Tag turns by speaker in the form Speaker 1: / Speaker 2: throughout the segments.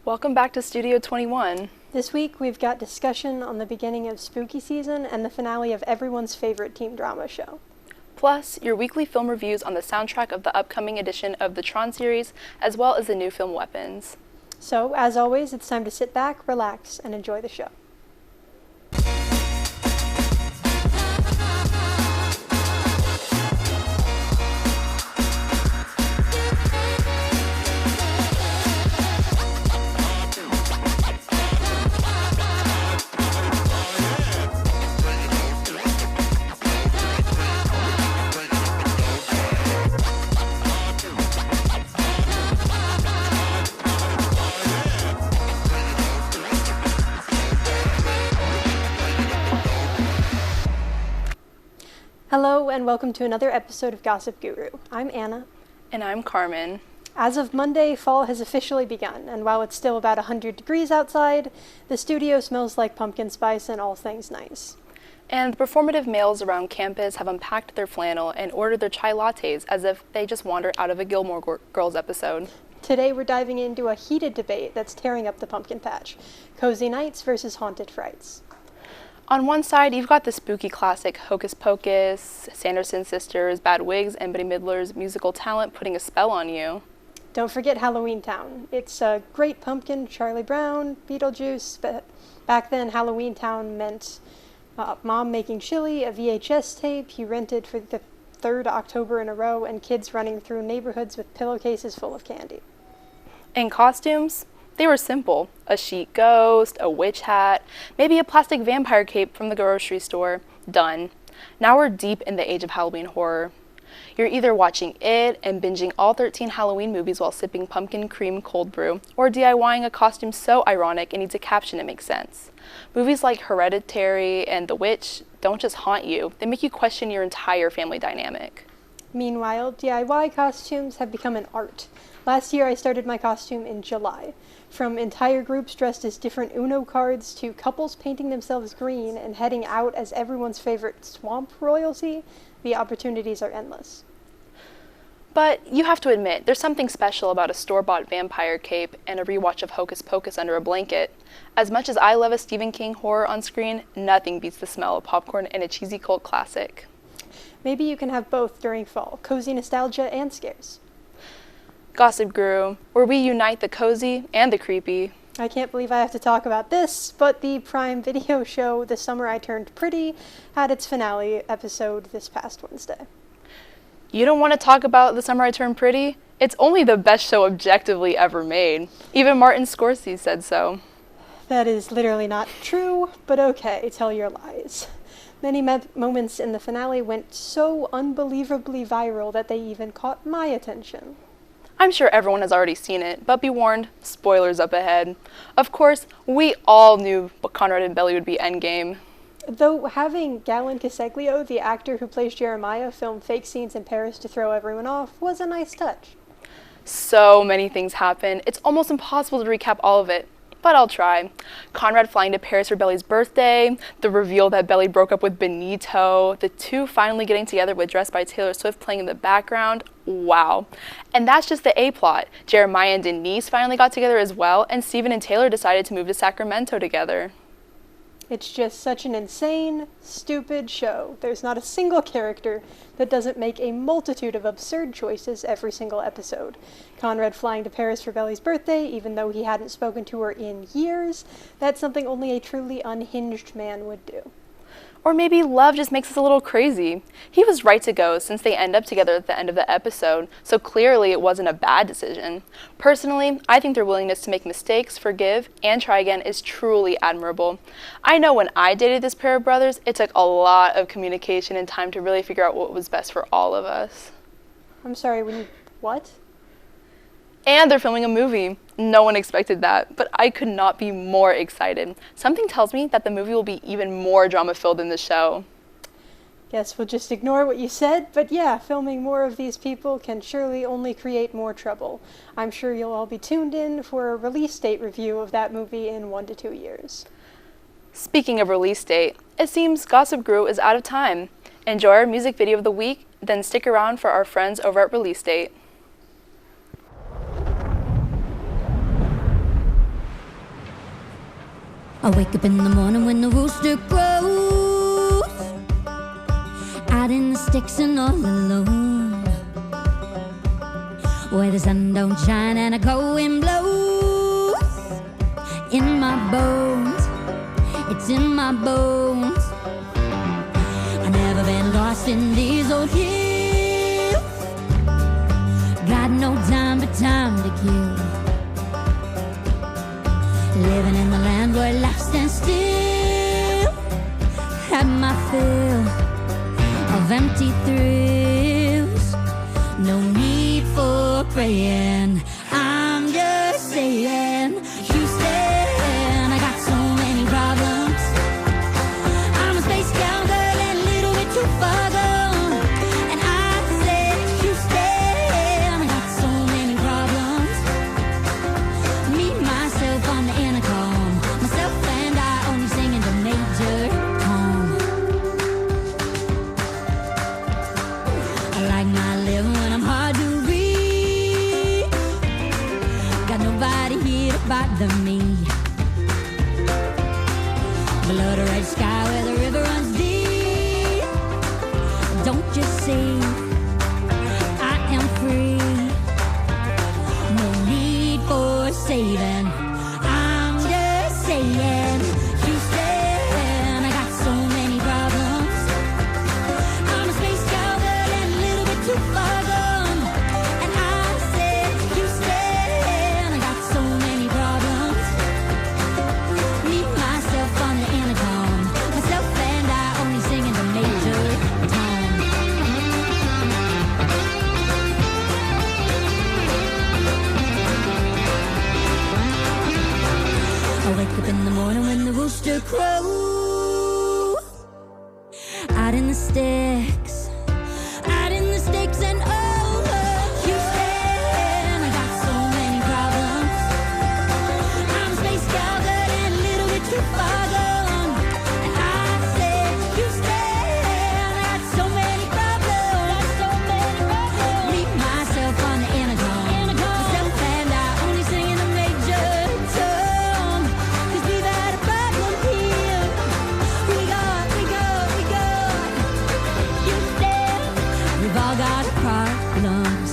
Speaker 1: Welcome back to Studio 21.
Speaker 2: This week we've got discussion on the beginning of spooky season and the finale of everyone's favorite teen drama show.
Speaker 1: Plus, your weekly film reviews on the soundtrack of the upcoming edition of the Tron series, as well as the new film Weapons.
Speaker 2: So, as always, it's time to sit back, relax, and enjoy the show. Hello and welcome to another episode of Gossip Guru. I'm Anna.
Speaker 1: And I'm Carmen.
Speaker 2: As of Monday, fall has officially begun, and while it's still about 100 degrees outside, the studio smells like pumpkin spice and all things nice.
Speaker 1: And the performative males around campus have unpacked their flannel and ordered their chai lattes as if they just wandered out of a Gilmore Girls episode.
Speaker 2: Today we're diving into a heated debate that's tearing up the pumpkin patch. Cozy nights versus haunted frights.
Speaker 1: On one side, you've got the spooky classic Hocus Pocus, Sanderson Sisters, Bad Wigs, and Bette Midler's musical talent putting a spell on you.
Speaker 2: Don't forget Halloween Town. It's a great pumpkin, Charlie Brown, Beetlejuice, but back then Halloween Town meant mom making chili, a VHS tape you rented for the 3rd October in a row, and kids running through neighborhoods with pillowcases full of candy.
Speaker 1: In costumes, they were simple. A chic ghost, a witch hat, maybe a plastic vampire cape from the grocery store. Done. Now we're deep in the age of Halloween horror. You're either watching it and binging all 13 Halloween movies while sipping pumpkin cream cold brew, or DIYing a costume so ironic it needs a caption that makes sense. Movies like Hereditary and The Witch don't just haunt you, they make you question your entire family dynamic.
Speaker 2: Meanwhile, DIY costumes have become an art. Last year I started my costume in July. From entire groups dressed as different Uno cards to couples painting themselves green and heading out as everyone's favorite swamp royalty, the opportunities are endless.
Speaker 1: But you have to admit, there's something special about a store-bought vampire cape and a rewatch of Hocus Pocus under a blanket. As much as I love a Stephen King horror on screen, nothing beats the smell of popcorn and a cheesy cult classic.
Speaker 2: Maybe you can have both during fall, cozy nostalgia and scares.
Speaker 1: Gossip Guru, where we unite the cozy and the creepy.
Speaker 2: I can't believe I have to talk about this, but the Prime Video show The Summer I Turned Pretty had its finale episode this past Wednesday.
Speaker 1: You don't want to talk about The Summer I Turned Pretty? It's only the best show objectively ever made. Even Martin Scorsese said so.
Speaker 2: That is literally not true, but okay, tell your lies. Many moments in the finale went so unbelievably viral that they even caught my attention.
Speaker 1: I'm sure everyone has already seen it, but be warned, spoilers up ahead. Of course, we all knew Conrad and Belly would be endgame.
Speaker 2: Though having Galen Caseglio, the actor who plays Jeremiah, film fake scenes in Paris to throw everyone off was a nice touch.
Speaker 1: So many things happen, it's almost impossible to recap all of it. But I'll try. Conrad flying to Paris for Belly's birthday, the reveal that Belly broke up with Benito, the two finally getting together with Dressed by Taylor Swift playing in the background. Wow. And that's just the A-plot. Jeremiah and Denise finally got together as well, and Steven and Taylor decided to move to Sacramento together.
Speaker 2: It's just such an insane, stupid show. There's not a single character that doesn't make a multitude of absurd choices every single episode. Conrad flying to Paris for Belly's birthday, even though he hadn't spoken to her in years, that's something only a truly unhinged man would do.
Speaker 1: Or maybe love just makes us a little crazy. He was right to go since they end up together at the end of the episode, so clearly it wasn't a bad decision. Personally, I think their willingness to make mistakes, forgive, and try again is truly admirable. I know when I dated this pair of brothers, it took a lot of communication and time to really figure out what was best for all of us.
Speaker 2: I'm sorry, what?
Speaker 1: And they're filming a movie. No one expected that, but I could not be more excited. Something tells me that the movie will be even more drama-filled than the show.
Speaker 2: Guess we'll just ignore what you said, but yeah, filming more of these people can surely only create more trouble. I'm sure you'll all be tuned in for a release date review of that movie in 1 to 2 years.
Speaker 1: Speaking of release date, it seems Gossip Guru is out of time. Enjoy our music video of the week, then stick around for our friends over at Release Date.
Speaker 3: I wake up in the morning when the rooster crows, out in the sticks and all alone, where the sun don't shine and a cold wind blows. In my bones, it's in my bones. I've never been lost in these old hills. Got no time but time to kill. Living in the land where life stands still. Had my fill of empty thrills. No need for praying, I'm just saying, Houston, I got so many problems. I'm a space cowgirl and a little bit too far gone. And I said, Houston, I got so many problems. Me, myself on the intercom, myself and I only singing the major tom. I like my living when I'm hard to read. Got nobody here to bother me. Below the red sky where the river runs deep. Don't you see, I am free. No need for saving, I'm just saying, Houston, I got so many problems. I'm a space cowgirl and a little bit too far gone. And I said, Houston, I got so many problems. Me, myself on the intercom, myself and I only singing the major tom. I wake up in the morning when the rooster crows, out in the sticks, out in the sticks and over Houston. I got so many problems. I'm a space cowgirl and a little bit too far gone. And I said, Houston, I got so many problems. Me, myself on the intercom, myself and I only singing the major tone. 'Cause we've had a problem here. We got Houston. We've all got problems.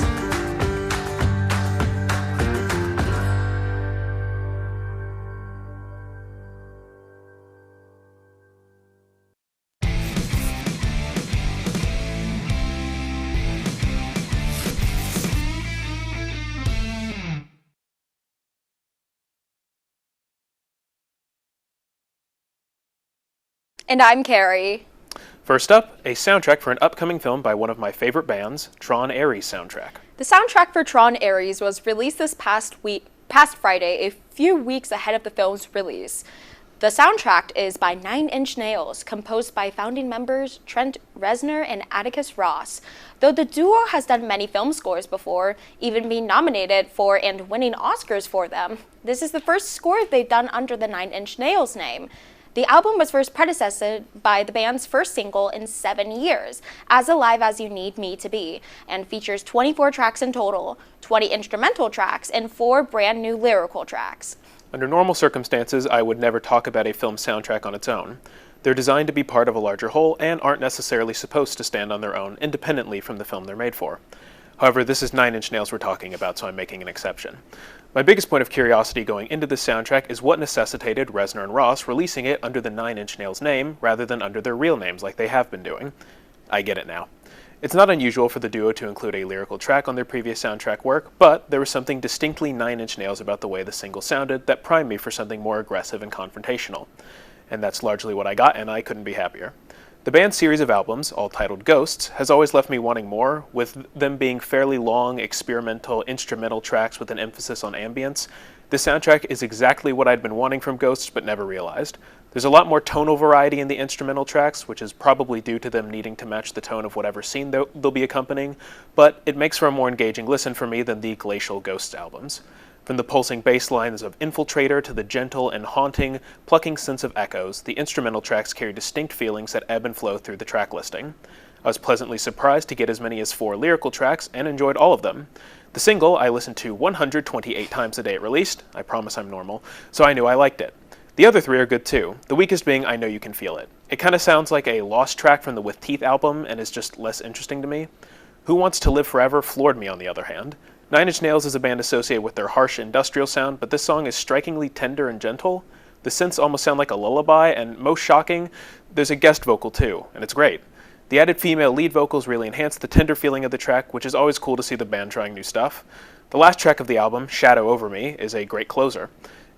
Speaker 1: And I'm Carrie.
Speaker 4: First up, a soundtrack for an upcoming film by one of my favorite bands, Tron Ares soundtrack.
Speaker 1: The soundtrack for Tron Ares was released this past Friday, a few weeks ahead of the film's release. The soundtrack is by 9 Inch Nails, composed by founding members Trent Reznor and Atticus Ross. Though the duo has done many film scores before, even being nominated for and winning Oscars for them, this is the first score they've done under the 9 Inch Nails name. The album was first predecessed by the band's first single in 7 years, As Alive as You Need Me to Be, and features 24 tracks in total, 20 instrumental tracks, and 4 brand new lyrical tracks.
Speaker 4: Under normal circumstances, I would never talk about a film soundtrack on its own. They're designed to be part of a larger whole and aren't necessarily supposed to stand on their own independently from the film they're made for. However, this is 9 Inch Nails we're talking about, so I'm making an exception. My biggest point of curiosity going into this soundtrack is what necessitated Reznor and Ross releasing it under the 9 Inch Nails name rather than under their real names like they have been doing. I get it now. It's not unusual for the duo to include a lyrical track on their previous soundtrack work, but there was something distinctly 9 Inch Nails about the way the single sounded that primed me for something more aggressive and confrontational. And that's largely what I got, and I couldn't be happier. The band's series of albums, all titled Ghosts, has always left me wanting more, with them being fairly long, experimental, instrumental tracks with an emphasis on ambience. The soundtrack is exactly what I'd been wanting from Ghosts, but never realized. There's a lot more tonal variety in the instrumental tracks, which is probably due to them needing to match the tone of whatever scene they'll be accompanying, but it makes for a more engaging listen for me than the glacial Ghosts albums. From the pulsing bass lines of Infiltrator to the gentle and haunting, plucking sense of echoes, the instrumental tracks carry distinct feelings that ebb and flow through the track listing. I was pleasantly surprised to get as many as 4 lyrical tracks and enjoyed all of them. The single I listened to 128 times the day it released. I promise I'm normal, so I knew I liked it. The other three are good too, the weakest being I Know You Can Feel It. It kind of sounds like a lost track from the With Teeth album and is just less interesting to me. Who Wants to Live Forever floored me on the other hand. Nine Inch Nails is a band associated with their harsh industrial sound, but this song is strikingly tender and gentle. The synths almost sound like a lullaby, and most shocking, there's a guest vocal too, and it's great. The added female lead vocals really enhance the tender feeling of the track, which is always cool to see the band trying new stuff. The last track of the album, Shadow Over Me, is a great closer.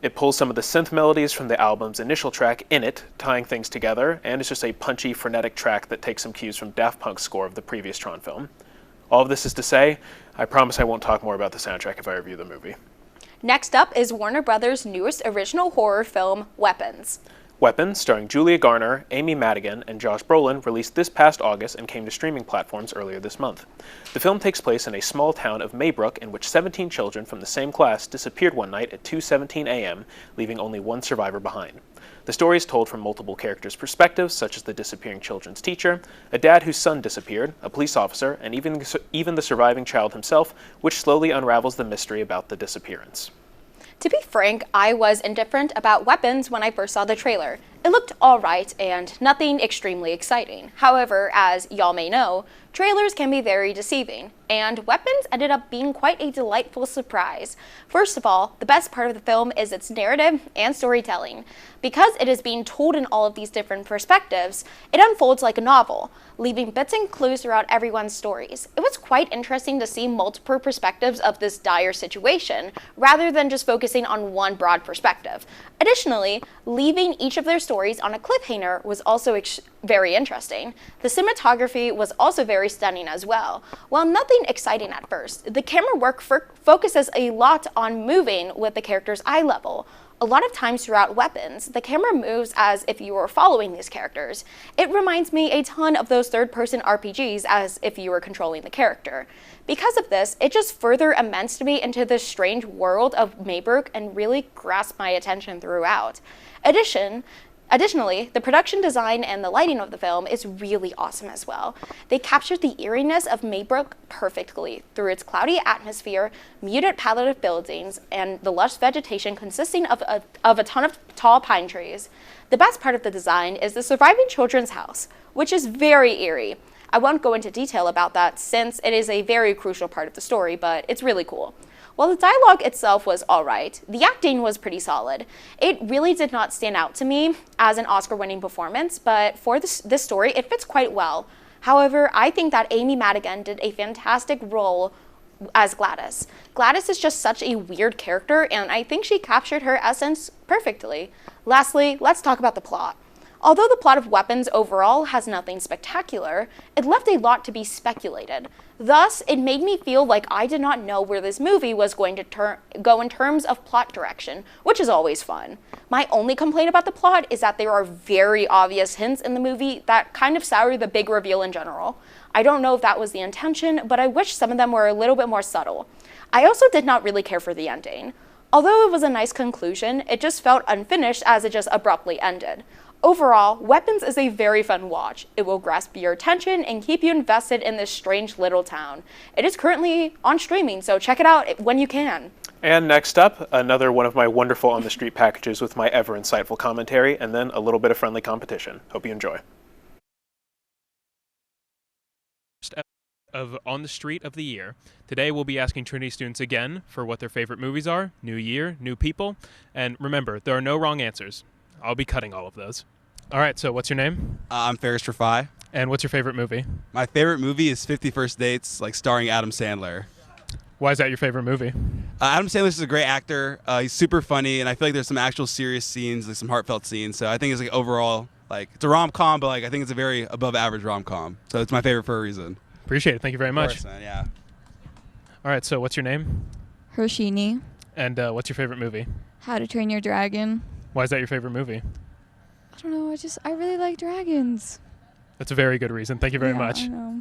Speaker 4: It pulls some of the synth melodies from the album's initial track, In It, tying things together, and it's just a punchy, frenetic track that takes some cues from Daft Punk's score of the previous Tron film. All of this is to say, I promise I won't talk more about the soundtrack if I review the movie.
Speaker 1: Next up is Warner Brothers' newest original horror film, Weapons.
Speaker 4: Weapons, starring Julia Garner, Amy Madigan, and Josh Brolin, released this past August and came to streaming platforms earlier this month. The film takes place in a small town of Maybrook in which 17 children from the same class disappeared one night at 2:17 a.m., leaving only one survivor behind. The story is told from multiple characters' perspectives, such as the disappearing children's teacher, a dad whose son disappeared, a police officer, and even the surviving child himself, which slowly unravels the mystery about the disappearance.
Speaker 1: To be frank, I was indifferent about Weapons when I first saw the trailer. It looked alright and nothing extremely exciting. However, as y'all may know, trailers can be very deceiving, and Weapons ended up being quite a delightful surprise. First of all, the best part of the film is its narrative and storytelling. Because it is being told in all of these different perspectives, it unfolds like a novel, leaving bits and clues throughout everyone's stories. It was quite interesting to see multiple perspectives of this dire situation, rather than just focusing on one broad perspective. Additionally, leaving each of their stories on a cliffhanger was also very interesting. The cinematography was also very stunning as well. While nothing exciting at first, the camera work focuses a lot on moving with the character's eye level. A lot of times throughout Weapons, the camera moves as if you were following these characters. It reminds me a ton of those third-person RPGs as if you were controlling the character. Because of this, it just further immersed me into this strange world of Maybrook and really grasped my attention throughout. Additionally, the production design and the lighting of the film is really awesome as well. They captured the eeriness of Maybrook perfectly through its cloudy atmosphere, muted palette of buildings, and the lush vegetation consisting of a ton of tall pine trees. The best part of the design is the surviving children's house, which is very eerie. I won't go into detail about that since it is a very crucial part of the story, but it's really cool. While the dialogue itself was alright, the acting was pretty solid. It really did not stand out to me as an Oscar-winning performance, but for this story, it fits quite well. However, I think that Amy Madigan did a fantastic role as Gladys. Gladys is just such a weird character, and I think she captured her essence perfectly. Lastly, let's talk about the plot. Although the plot of Weapons overall has nothing spectacular, it left a lot to be speculated. Thus, it made me feel like I did not know where this movie was going to go in terms of plot direction, which is always fun. My only complaint about the plot is that there are very obvious hints in the movie that kind of sour the big reveal in general. I don't know if that was the intention, but I wish some of them were a little bit more subtle. I also did not really care for the ending. Although it was a nice conclusion, it just felt unfinished as it just abruptly ended. Overall, Weapons is a very fun watch. It will grasp your attention and keep you invested in this strange little town. It is currently on streaming, so check it out when you can.
Speaker 4: And next up, another one of my wonderful On the Street packages with my ever insightful commentary, and then a little bit of friendly competition. Hope you enjoy. Of On the Street of the year. Today we'll be asking Trinity students again for what their favorite movies are, new year, new people, and remember, there are no wrong answers. I'll be cutting all of those. All right, so what's your name?
Speaker 5: I'm Ferris Rafai.
Speaker 4: And what's your favorite movie?
Speaker 5: My favorite movie is 50 First Dates, starring Adam Sandler.
Speaker 4: Why is that your favorite movie?
Speaker 5: Adam Sandler is a great actor. He's super funny, and I feel like there's some actual serious scenes, some heartfelt scenes. So I think it's overall, it's a rom-com, but I think it's a very above-average rom-com. So it's my favorite for a reason.
Speaker 4: Appreciate it. Thank you very much.
Speaker 5: Of course, man, yeah.
Speaker 4: All right, so what's your name?
Speaker 6: Hershini.
Speaker 4: And what's your favorite movie?
Speaker 6: How to Train Your Dragon.
Speaker 4: Why is that your favorite movie?
Speaker 6: I don't know. I really like dragons.
Speaker 4: That's a very good reason. Thank you very much.
Speaker 6: I know.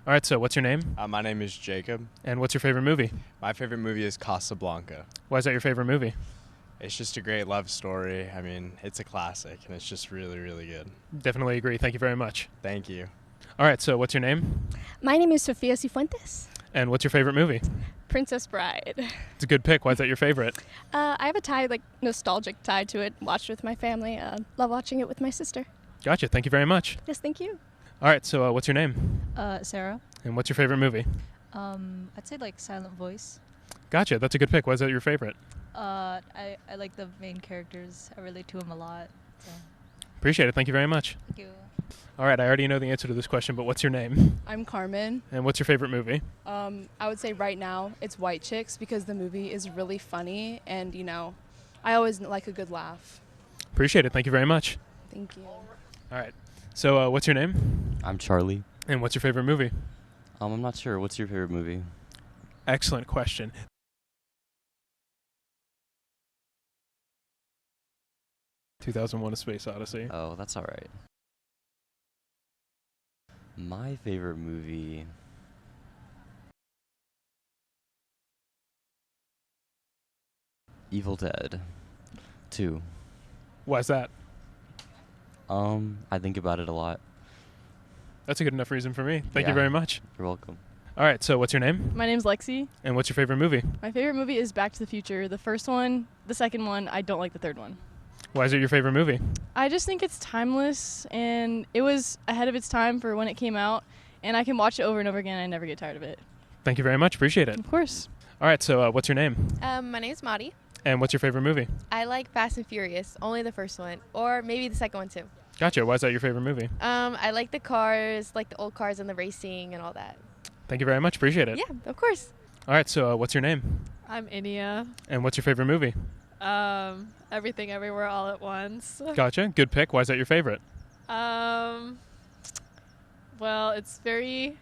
Speaker 4: All right, so what's your name?
Speaker 7: My name is Jacob.
Speaker 4: And what's your favorite movie?
Speaker 7: My favorite movie is Casablanca.
Speaker 4: Why is that your favorite movie?
Speaker 7: It's just a great love story. I mean, it's a classic, and it's just really, really good.
Speaker 4: Definitely agree. Thank you very much.
Speaker 7: Thank you.
Speaker 4: All right, so what's your name?
Speaker 8: My name is Sofia Cifuentes.
Speaker 4: And what's your favorite movie?
Speaker 8: Princess Bride.
Speaker 4: It's a good pick. Why is that your favorite?
Speaker 8: I have a nostalgic tie to it. Watched with my family. Love watching it with my sister.
Speaker 4: Gotcha. Thank you very much.
Speaker 8: Yes, thank you.
Speaker 4: All right, so what's your name?
Speaker 9: Sarah.
Speaker 4: And what's your favorite movie?
Speaker 9: I'd say like Silent Voice.
Speaker 4: Gotcha. That's a good pick. Why is that your favorite?
Speaker 9: I like the main characters. I relate to them a lot. So.
Speaker 4: Appreciate it. Thank you very much.
Speaker 9: Thank you.
Speaker 4: All right, I already know the answer to this question, but what's your name?
Speaker 10: I'm Carmen.
Speaker 4: And what's your favorite movie?
Speaker 10: I would say right now it's White Chicks because the movie is really funny and, I always like a good laugh.
Speaker 4: Appreciate it. Thank you very much.
Speaker 10: Thank you.
Speaker 4: All right. So what's your name?
Speaker 11: I'm Charlie.
Speaker 4: And what's your favorite movie?
Speaker 11: I'm not sure. What's your favorite movie?
Speaker 4: Excellent question. "2001: A Space Odyssey."
Speaker 11: Oh, that's all right. My favorite movie... Evil Dead 2.
Speaker 4: Why's that?
Speaker 11: I think about it a lot.
Speaker 4: That's a good enough reason for me. Thank you
Speaker 11: Yeah.
Speaker 4: very much.
Speaker 11: You're welcome.
Speaker 4: All right, so what's your name?
Speaker 10: My name's Lexi.
Speaker 4: And what's your favorite movie?
Speaker 10: My favorite movie is Back to the Future. The first one, the second one, I don't like the third one.
Speaker 4: Why is it your favorite movie?
Speaker 10: I just think it's timeless and it was ahead of its time for when it came out and I can watch it over and over again and I never get tired of it.
Speaker 4: Thank you very much. Appreciate it.
Speaker 10: Of course.
Speaker 4: All right, so what's your name?
Speaker 12: My name's Maddie.
Speaker 4: And what's your favorite movie?
Speaker 12: I like Fast and Furious, only the first one, or maybe the second one too.
Speaker 4: Gotcha. Why is that your favorite movie?
Speaker 12: I like the cars, like the old cars and the racing and all that.
Speaker 4: Thank you very much. Appreciate it.
Speaker 12: Yeah, of course.
Speaker 4: All right, so what's your name?
Speaker 13: I'm Inia.
Speaker 4: And what's your favorite movie?
Speaker 13: Everything Everywhere All at Once.
Speaker 4: Gotcha. Good pick. Why is that your favorite?
Speaker 13: Well, it's very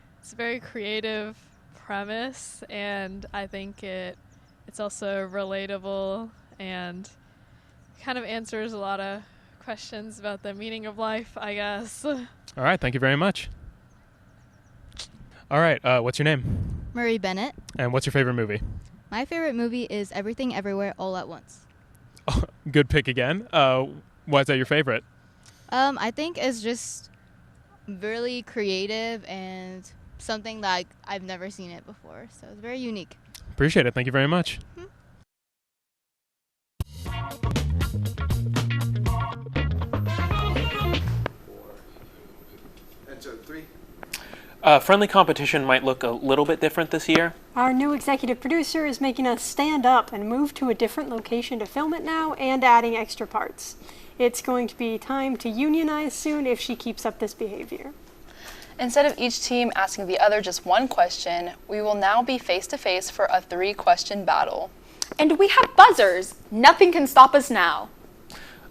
Speaker 13: creative premise, and I think it's also relatable and kind of answers a lot of questions about the meaning of life, I guess.
Speaker 4: All right. Thank you very much. All right. What's your name?
Speaker 14: Marie Bennett.
Speaker 4: And what's your favorite movie?
Speaker 14: My favorite movie is Everything Everywhere All at Once.
Speaker 4: Oh, good pick again. Why is that your favorite?
Speaker 14: I think it's just really creative and something that I've never seen it before, so it's very unique.
Speaker 4: Appreciate it. Thank you very much. Friendly competition might look a little bit different this year.
Speaker 2: Our new executive producer is making us stand up and move to a different location to film it now and adding extra parts. It's going to be time to unionize soon if she keeps up this behavior.
Speaker 1: Instead of each team asking the other just one question, we will now be face to face for a 3-question battle.
Speaker 15: And we have buzzers. Nothing can stop us now.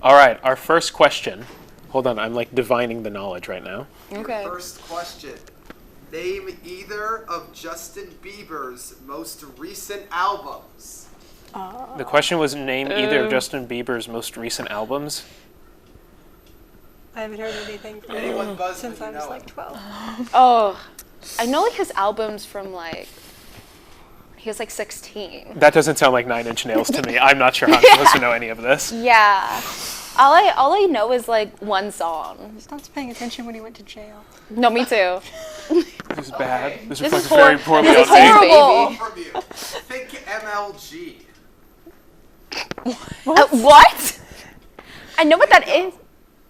Speaker 4: All right, our first question. Hold on, I'm like divining the knowledge right now.
Speaker 1: Okay.
Speaker 16: First question. Name either of Justin Bieber's most recent albums.
Speaker 4: The question was name either of Justin Bieber's most recent albums.
Speaker 2: I haven't heard anything from
Speaker 16: Anyone buzz
Speaker 2: since I was like 12.
Speaker 15: Oh, I know like his albums from like, he was like 16.
Speaker 4: That doesn't sound like Nine Inch Nails to me. I'm not sure how I'm supposed to know any of this.
Speaker 15: Yeah. All I know is like one song.
Speaker 2: Stopped paying attention when he went to jail.
Speaker 15: No, me too.
Speaker 4: This is bad. This
Speaker 15: This
Speaker 4: reflects
Speaker 15: is
Speaker 4: very poorly
Speaker 15: this
Speaker 4: on
Speaker 15: is
Speaker 4: me.
Speaker 15: horrible.
Speaker 16: From you. Think MLG.
Speaker 15: What? I know what that is.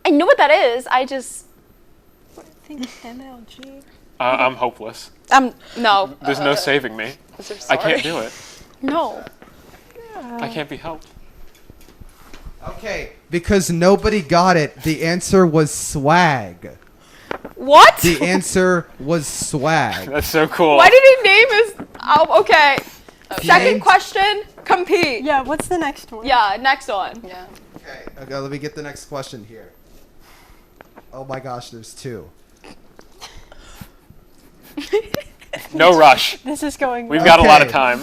Speaker 15: I know what that is. I just.
Speaker 2: I think MLG.
Speaker 4: I'm hopeless.
Speaker 15: No.
Speaker 4: There's no saving me. I can't do it.
Speaker 15: No.
Speaker 4: I can't be helped.
Speaker 17: Okay, because nobody got it, the answer was swag.
Speaker 15: What?
Speaker 17: The answer was swag.
Speaker 4: That's so cool.
Speaker 15: Why did he name his? Oh, okay. Second question. Compete.
Speaker 2: Yeah. What's the next one?
Speaker 15: Yeah. Next one.
Speaker 1: Yeah.
Speaker 17: Okay, let me get the next question here. Oh my gosh, there's 2.
Speaker 4: No rush.
Speaker 2: This is going.
Speaker 4: We've got a lot of time.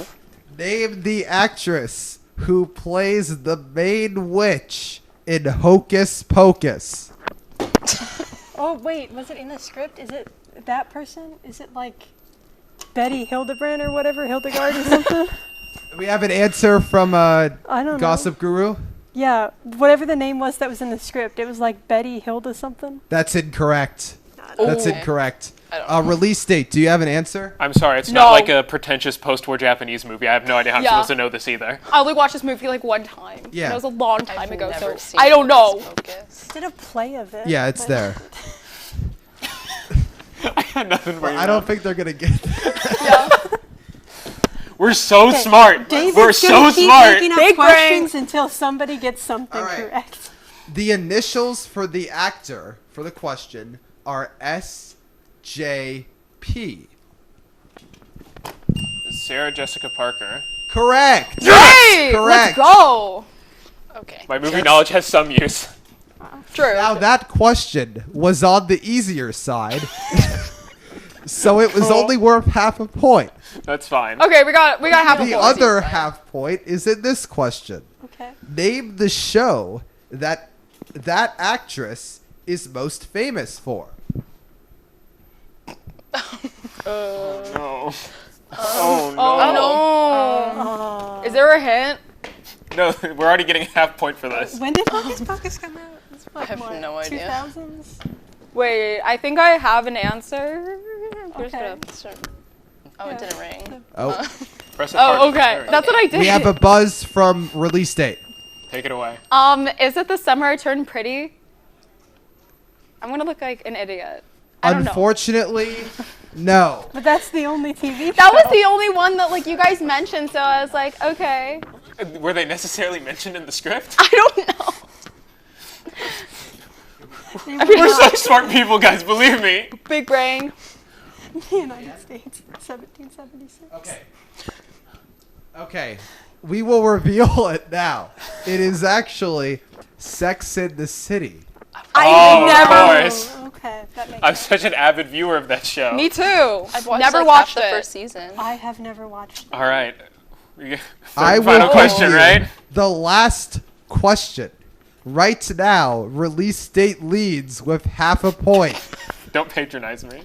Speaker 17: Name the actress who plays the main witch in Hocus Pocus.
Speaker 2: Oh wait, was it in the script? Is it that person? Is it like Betty Hildebrand or whatever, Hildegard or something?
Speaker 17: We have an answer from
Speaker 2: I don't know.
Speaker 17: Gossip Guru.
Speaker 2: Yeah, whatever the name was that was in the script, it was like Betty Hilda something.
Speaker 17: That's incorrect. That's
Speaker 1: Ooh.
Speaker 17: incorrect.
Speaker 1: I don't know.
Speaker 17: Release date. Do you have an answer?
Speaker 4: I'm sorry, it's
Speaker 1: No.
Speaker 4: not like a pretentious post-war Japanese movie. I have no idea how I'm
Speaker 1: Yeah.
Speaker 4: supposed to know this either.
Speaker 1: I only watched this movie like one time.
Speaker 17: Yeah.
Speaker 1: And it was a long time ago,
Speaker 15: never
Speaker 1: so
Speaker 15: seen
Speaker 1: I don't know.
Speaker 15: Focus.
Speaker 2: Did a play of it.
Speaker 17: Yeah, it's
Speaker 2: but-
Speaker 17: there.
Speaker 4: I got nothing for you.
Speaker 17: I don't think they're gonna get.
Speaker 4: We're so
Speaker 2: Okay,
Speaker 4: smart.
Speaker 2: David's
Speaker 4: We're
Speaker 2: gonna
Speaker 4: so
Speaker 2: keep
Speaker 4: smart.
Speaker 2: making up
Speaker 1: Big
Speaker 2: questions until somebody gets something
Speaker 17: All right.
Speaker 2: correct.
Speaker 17: The initials for the actor for the question are SJP.
Speaker 4: Sarah Jessica Parker.
Speaker 17: Correct.
Speaker 1: Hey!
Speaker 17: Correct.
Speaker 1: Let's go!
Speaker 15: Okay.
Speaker 4: My movie knowledge has some use.
Speaker 1: True.
Speaker 17: Now that question was on the easier side, so it was only worth half a point.
Speaker 4: That's fine.
Speaker 1: Okay, we got half a
Speaker 17: The
Speaker 1: point.
Speaker 17: other half point is in this question.
Speaker 2: Okay.
Speaker 17: Name the show that actress is most famous for.
Speaker 4: No.
Speaker 1: Oh
Speaker 2: Oh.
Speaker 1: no. Is there a hint?
Speaker 4: No, we're already getting a half point for this.
Speaker 2: When did Hocus Pocus come out? It's what,
Speaker 15: I have
Speaker 2: what,
Speaker 15: no idea.
Speaker 2: 2000s?
Speaker 1: Wait, I think I have an answer. We're just
Speaker 2: Okay.
Speaker 1: gonna start-
Speaker 15: Oh, it didn't ring.
Speaker 17: Oh,
Speaker 4: Press it hard.
Speaker 1: Oh, okay.
Speaker 4: There we
Speaker 1: That's
Speaker 4: go.
Speaker 1: what I did.
Speaker 17: we have a buzz from release date.
Speaker 4: Take it away.
Speaker 1: Is it The Summer I Turned Pretty? I'm gonna look like an idiot. I don't know.
Speaker 17: Unfortunately, no.
Speaker 2: But that's the only TV show.
Speaker 1: That was the only one that like you guys mentioned, so I was like, okay.
Speaker 4: Were they necessarily mentioned in the script?
Speaker 1: I don't know.
Speaker 4: We're so smart people, guys. Believe me.
Speaker 1: Big brain.
Speaker 2: The United States, 1776.
Speaker 17: Okay. Okay. We will reveal it now. It is actually Sex in the City.
Speaker 4: Oh, of
Speaker 1: never.
Speaker 4: course.
Speaker 2: Okay, that makes
Speaker 4: I'm
Speaker 2: sense.
Speaker 4: such an avid viewer of that show.
Speaker 1: Me too.
Speaker 15: I've watched
Speaker 1: Never
Speaker 15: like
Speaker 1: watched
Speaker 15: half the
Speaker 1: it.
Speaker 15: first season.
Speaker 2: I have never watched it.
Speaker 4: All right.
Speaker 17: I will
Speaker 4: Final
Speaker 17: give
Speaker 4: question,
Speaker 17: you
Speaker 4: right?
Speaker 17: the last question. Right now, release date leads with half a point
Speaker 4: Don't patronize me.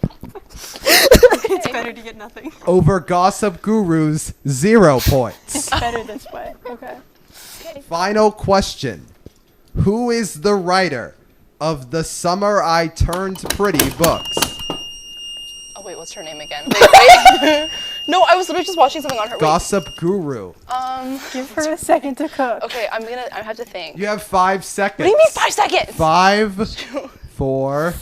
Speaker 2: It's better to get nothing.
Speaker 17: over Gossip Guru's 0 points.
Speaker 2: It's better this way. Okay.
Speaker 17: Final question. Who is the writer of The Summer I Turned Pretty books?
Speaker 15: Oh wait, what's her name again? Wait. No, I was literally just watching something on her. Wait.
Speaker 17: Gossip Guru.
Speaker 2: Give her a second to cook.
Speaker 15: Okay, I have to think.
Speaker 17: You have 5 seconds.
Speaker 15: What do you mean 5 seconds?
Speaker 17: 5, 4, 3,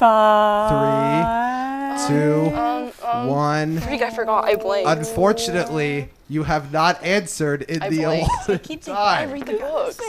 Speaker 17: 2, 1.
Speaker 15: I think I forgot. I blanked.
Speaker 17: Unfortunately, you have not answered in the
Speaker 15: blanked.
Speaker 17: allotted
Speaker 15: I
Speaker 17: time.
Speaker 15: read the books.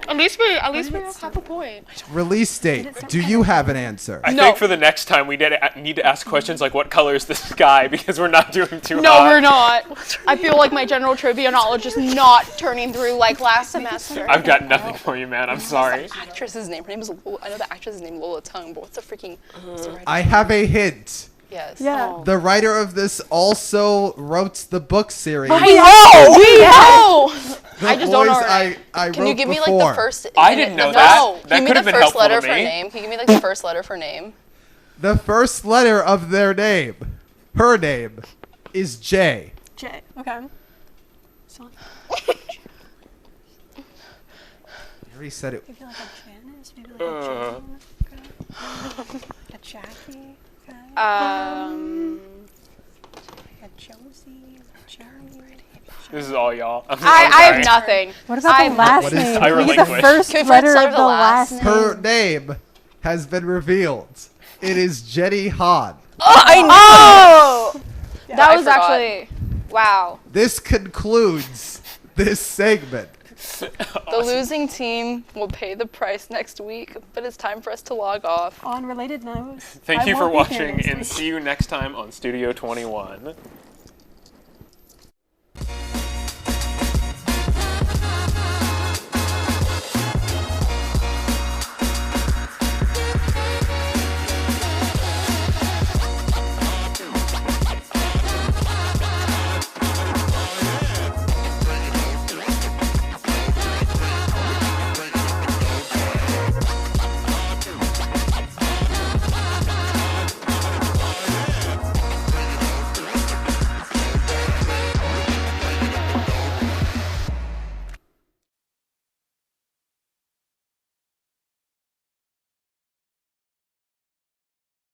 Speaker 1: At least we have half a point.
Speaker 17: Release date. Do you have an answer?
Speaker 4: I think for the next time we need to ask questions like, what color is the sky? Because we're not doing too
Speaker 1: No,
Speaker 4: hot.
Speaker 1: we're not. I feel like my general trivia knowledge is not turning through like last semester.
Speaker 4: I've got nothing for you, man. I'm sorry.
Speaker 15: What's the actress's name? Her name is Lola. I know the actress's name Lola Tongue, but what's the freaking? What's the writer's
Speaker 17: I have a hint.
Speaker 15: Yes.
Speaker 2: Yeah.
Speaker 15: Oh.
Speaker 17: The writer of this also wrote the book series.
Speaker 1: We know.
Speaker 17: The
Speaker 1: I just don't know
Speaker 17: boys
Speaker 1: her
Speaker 17: I
Speaker 1: name.
Speaker 15: Can
Speaker 17: wrote
Speaker 15: you give me like
Speaker 17: before.
Speaker 15: the first?
Speaker 4: I didn't know
Speaker 15: No.
Speaker 4: that. That
Speaker 15: Give me
Speaker 4: could
Speaker 15: the
Speaker 4: have been
Speaker 15: first
Speaker 4: helpful
Speaker 15: letter
Speaker 4: to
Speaker 15: for
Speaker 4: me.
Speaker 15: name. Can you give me like the first letter for name?
Speaker 17: The first letter of their name, her name, is J.
Speaker 2: J. Okay. So,
Speaker 17: You already said it.
Speaker 2: maybe like a Janice, maybe like a Jane. Okay. A Jackie. Okay. A Josie. A Joey.
Speaker 4: This is all y'all. I'm
Speaker 1: I
Speaker 4: sorry.
Speaker 1: have nothing.
Speaker 2: What about the last
Speaker 17: What is
Speaker 2: name?
Speaker 17: it?
Speaker 4: I
Speaker 2: Give me the
Speaker 4: relinquish.
Speaker 2: first
Speaker 15: Can we
Speaker 2: letter
Speaker 15: start
Speaker 2: of
Speaker 15: with
Speaker 2: the
Speaker 15: the
Speaker 2: last
Speaker 15: last
Speaker 2: name.
Speaker 17: Her name has been revealed. It is Jenny Han.
Speaker 1: Oh, that
Speaker 15: I
Speaker 1: was
Speaker 15: forgot.
Speaker 1: actually wow.
Speaker 17: This concludes this segment.
Speaker 15: The losing team will pay the price next week, but it's time for us to log off.
Speaker 2: On related notes.
Speaker 4: Thank
Speaker 2: I
Speaker 4: you for
Speaker 2: won't be here
Speaker 4: watching,
Speaker 2: next
Speaker 4: and
Speaker 2: week.
Speaker 4: see you next time on Studio 21.